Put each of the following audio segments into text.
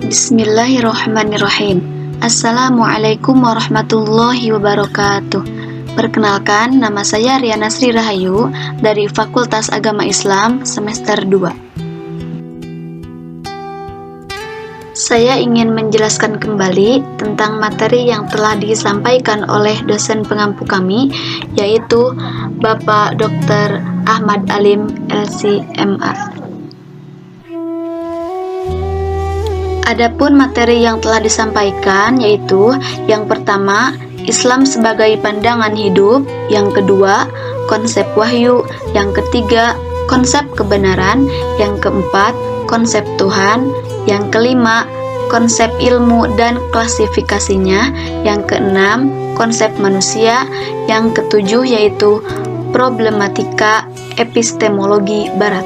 Bismillahirrahmanirrahim. Assalamualaikum warahmatullahi wabarakatuh. Perkenalkan, nama saya Riana Sri Rahayu dari Fakultas Agama Islam semester 2. Saya ingin menjelaskan kembali tentang materi yang telah disampaikan oleh dosen pengampu kami, yaitu Bapak Dr. Ahmad Alim LC.MA. Adapun materi yang telah disampaikan yaitu yang pertama, Islam sebagai pandangan hidup, yang kedua, konsep wahyu, yang ketiga, konsep kebenaran, yang keempat, konsep Tuhan, yang kelima, konsep ilmu dan klasifikasinya, yang keenam, konsep manusia, yang ketujuh yaitu problematika epistemologi barat.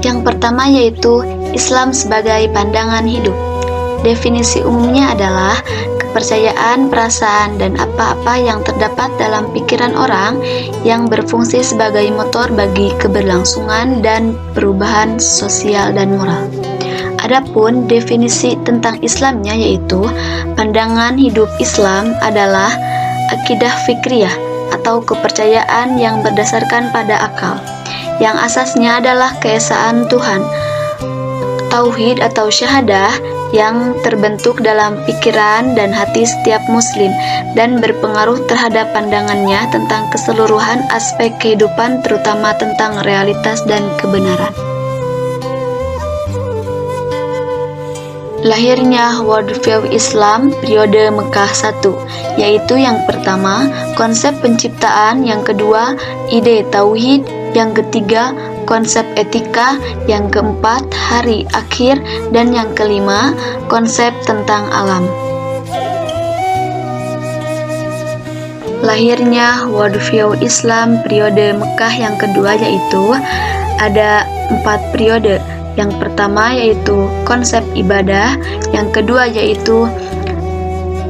Yang pertama yaitu Islam sebagai pandangan hidup. Definisi umumnya adalah kepercayaan, perasaan, dan apa-apa yang terdapat dalam pikiran orang yang berfungsi sebagai motor bagi keberlangsungan dan perubahan sosial dan moral. Adapun definisi tentang Islamnya yaitu pandangan hidup Islam adalah akidah fikriyah atau kepercayaan yang berdasarkan pada akal, yang asasnya adalah keesaan Tuhan, tauhid atau syahadah yang terbentuk dalam pikiran dan hati setiap muslim dan berpengaruh terhadap pandangannya tentang keseluruhan aspek kehidupan, terutama tentang realitas dan kebenaran. Lahirnya worldview Islam periode Mekah I, yaitu yang pertama, konsep penciptaan, yang kedua, ide tauhid, yang ketiga, konsep etika, yang keempat, hari akhir, dan yang kelima, konsep tentang alam. Lahirnya worldview Islam periode Mekah yang kedua yaitu ada 4 periode. Yang pertama yaitu konsep ibadah, yang kedua yaitu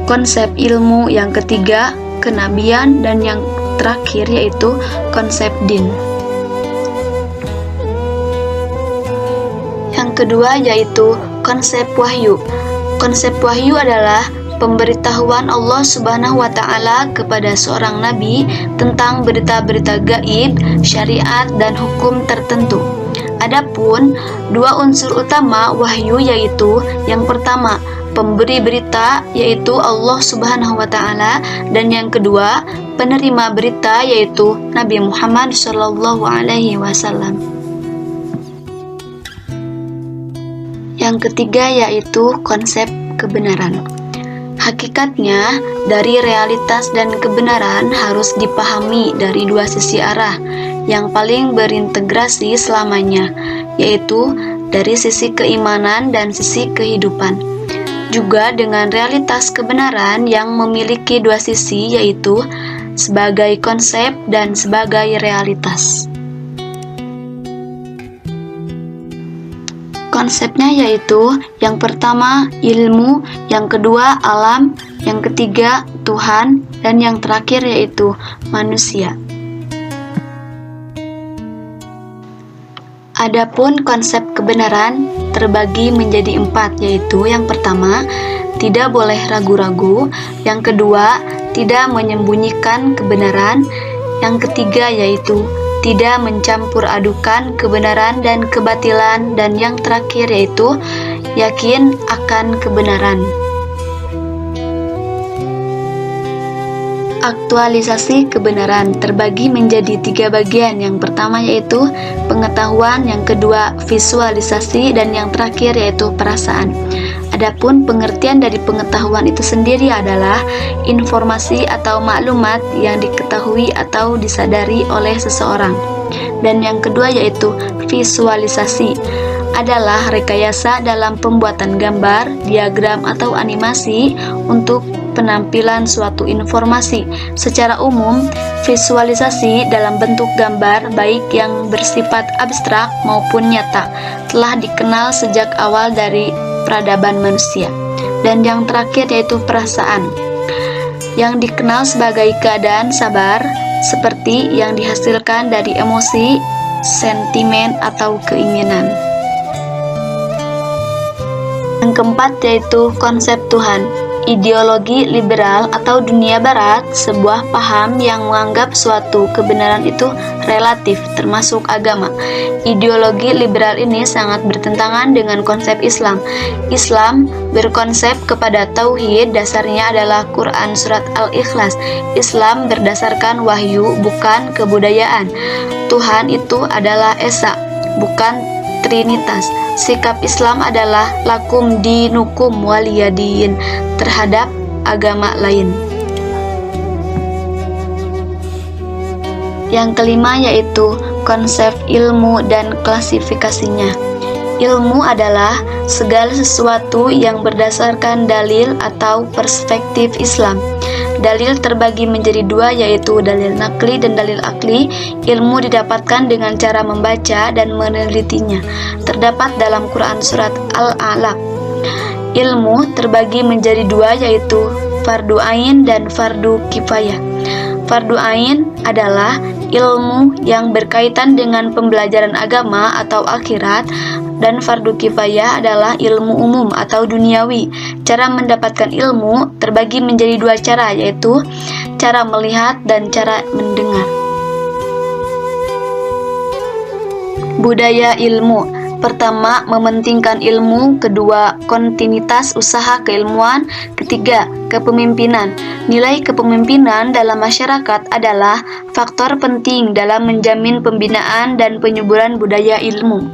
konsep ilmu, yang ketiga kenabian, dan yang terakhir yaitu konsep din. Yang kedua yaitu konsep wahyu. Konsep wahyu adalah pemberitahuan Allah Subhanahu wa Ta'ala kepada seorang nabi tentang berita-berita gaib, syariat, dan hukum tertentu. Adapun dua unsur utama wahyu yaitu yang pertama, pemberi berita yaitu Allah Subhanahu wa Ta'ala, dan yang kedua, penerima berita yaitu Nabi Muhammad Shallallahu alaihi wasallam. Yang ketiga yaitu konsep kebenaran. Hakikatnya, dari realitas dan kebenaran harus dipahami dari dua sisi arah yang paling berintegrasi selamanya, yaitu dari sisi keimanan dan sisi kehidupan. Juga dengan realitas kebenaran yang memiliki dua sisi, yaitu sebagai konsep dan sebagai realitas. Konsepnya yaitu yang pertama ilmu, yang kedua alam, yang ketiga Tuhan, dan yang terakhir yaitu manusia. Adapun konsep kebenaran terbagi menjadi 4, yaitu yang pertama, tidak boleh ragu-ragu, yang kedua, tidak menyembunyikan kebenaran, yang ketiga yaitu tidak mencampur adukan kebenaran dan kebatilan, dan yang terakhir yaitu yakin akan kebenaran. Aktualisasi kebenaran terbagi menjadi 3 bagian. Yang pertama yaitu pengetahuan, yang kedua visualisasi, dan yang terakhir yaitu perasaan. Adapun pengertian dari pengetahuan itu sendiri adalah informasi atau maklumat yang diketahui atau disadari oleh seseorang. Dan yang kedua yaitu visualisasi adalah rekayasa dalam pembuatan gambar, diagram, atau animasi untuk penampilan suatu informasi. Secara umum, visualisasi dalam bentuk gambar, baik yang bersifat abstrak maupun nyata, telah dikenal sejak awal dari peradaban manusia. Dan yang terakhir yaitu perasaan, yang dikenal sebagai keadaan sabar, seperti yang dihasilkan dari emosi sentimen atau keinginan. Yang keempat yaitu konsep Tuhan. Ideologi liberal atau dunia barat, sebuah paham yang menganggap suatu kebenaran itu relatif, termasuk agama. Ideologi liberal ini sangat bertentangan dengan konsep Islam. Islam berkonsep kepada tauhid, dasarnya adalah Quran surat Al-Ikhlas. Islam berdasarkan wahyu, bukan kebudayaan. Tuhan itu adalah esa, bukan trinitas. Sikap Islam adalah lakum dinukum waliyadin terhadap agama lain. Yang kelima yaitu konsep ilmu dan klasifikasinya. Ilmu adalah segala sesuatu yang berdasarkan dalil atau perspektif Islam. Dalil terbagi menjadi dua, yaitu dalil nakli dan dalil akli. Ilmu didapatkan dengan cara membaca dan menelitinya. Terdapat dalam Quran surat Al-Alaq. Ilmu terbagi menjadi dua, yaitu fardu ain dan fardu kifayah. Fardu ain adalah ilmu yang berkaitan dengan pembelajaran agama atau akhirat, dan fardu kifayah adalah ilmu umum atau duniawi. Cara mendapatkan ilmu terbagi menjadi dua cara, yaitu cara melihat dan cara mendengar. Budaya ilmu. Pertama, mementingkan ilmu. Kedua, kontinuitas usaha keilmuan. Ketiga, kepemimpinan. Nilai kepemimpinan dalam masyarakat adalah faktor penting dalam menjamin pembinaan dan penyuburan budaya ilmu.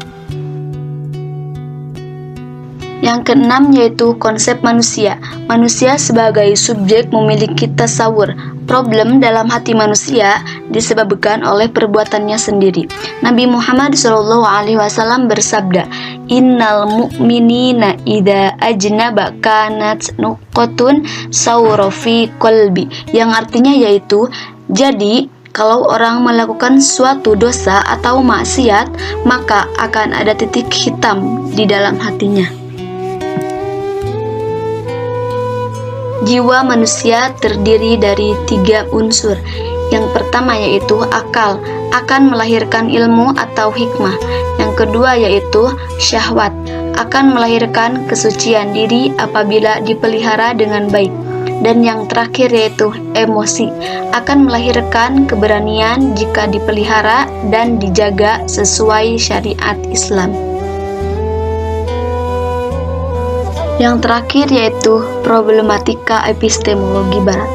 Yang keenam yaitu konsep manusia. Manusia sebagai subjek memiliki tasawur. Problem dalam hati manusia disebabkan oleh perbuatannya sendiri. Nabi Muhammad SAW bersabda, Innal mu'minina idza ajnaba kanat nuqatun sawra fi qalbi, yang artinya yaitu, jadi kalau orang melakukan suatu dosa atau maksiat, maka akan ada titik hitam di dalam hatinya. Jiwa manusia terdiri dari 3 unsur. Yang pertama yaitu akal, akan melahirkan ilmu atau hikmah. Yang kedua yaitu syahwat, akan melahirkan kesucian diri apabila dipelihara dengan baik. Dan yang terakhir yaitu emosi, akan melahirkan keberanian jika dipelihara dan dijaga sesuai syariat Islam. Yang terakhir yaitu problematika epistemologi barat.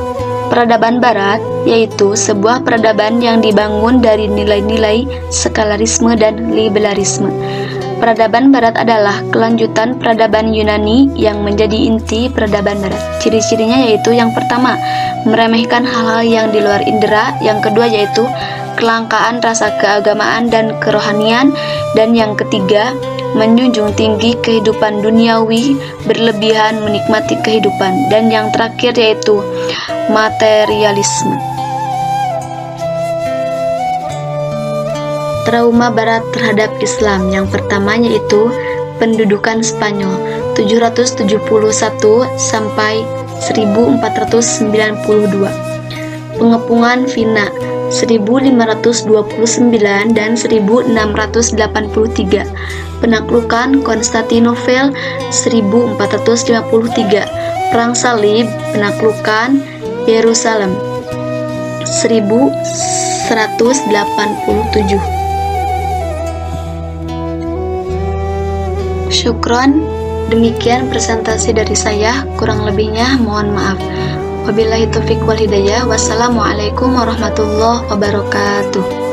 Peradaban barat yaitu sebuah peradaban yang dibangun dari nilai-nilai sekularisme dan liberalisme. Peradaban barat adalah kelanjutan peradaban Yunani yang menjadi inti peradaban barat. Ciri-cirinya yaitu yang pertama, meremehkan hal-hal yang di luar indera. Yang kedua yaitu kelangkaan rasa keagamaan dan kerohanian. Dan yang ketiga, menjunjung tinggi kehidupan duniawi, berlebihan menikmati kehidupan. Dan yang terakhir yaitu materialisme. Trauma Barat terhadap Islam. Yang pertama yaitu pendudukan Spanyol 771 sampai 1492, pengepungan Vina 1529 dan 1683, penaklukan Konstantinopel 1453, Perang Salib, penaklukan Yerusalem 1187. Syukron, demikian presentasi dari saya, kurang lebihnya mohon maaf. Wabillahi taufiq wal hidayah. Wassalamualaikum warahmatullahi wabarakatuh.